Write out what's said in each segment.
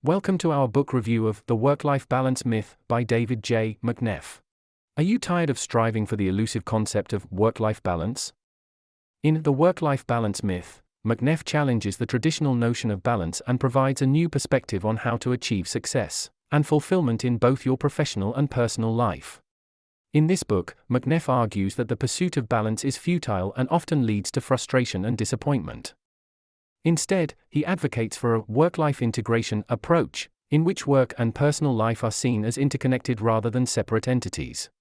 Welcome to our book review of The Work-Life Balance Myth by David J. Mcneff. Are you tired of striving for the elusive concept of work-life balance? In The Work-Life Balance Myth, Mcneff challenges the traditional notion of balance and provides a new perspective on how to achieve success and fulfillment in both your professional and personal life. In this book, Mcneff argues that the pursuit of balance is futile and often leads to frustration and disappointment. Instead, he advocates for a work-life integration approach, in which work and personal life are seen as interconnected rather than separate entities.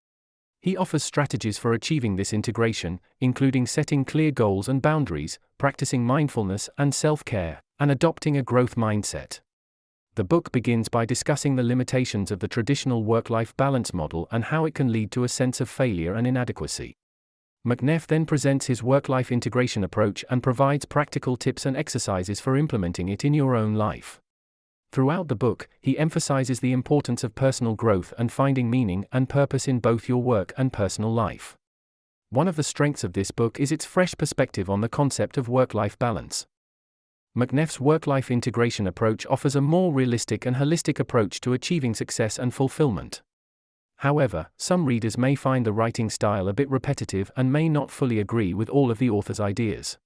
He offers strategies for achieving this integration, including setting clear goals and boundaries, practicing mindfulness and self-care, and adopting a growth mindset. The book begins by discussing the limitations of the traditional work-life balance model and how it can lead to a sense of failure and inadequacy. Mcneff then presents his work-life integration approach and provides practical tips and exercises for implementing it in your own life. Throughout the book, he emphasizes the importance of personal growth and finding meaning and purpose in both your work and personal life. One of the strengths of this book is its fresh perspective on the concept of work-life balance. Mcneff's work-life integration approach offers a more realistic and holistic approach to achieving success and fulfillment. However, some readers may find the writing style a bit repetitive and may not fully agree with all of the author's ideas.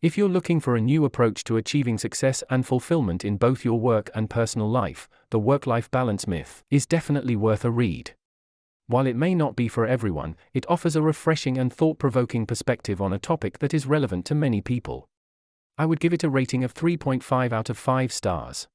If you're looking for a new approach to achieving success and fulfillment in both your work and personal life, The Work-Life Balance Myth is definitely worth a read. While it may not be for everyone, it offers a refreshing and thought-provoking perspective on a topic that is relevant to many people. I would give it a rating of 3.5 out of 5 stars.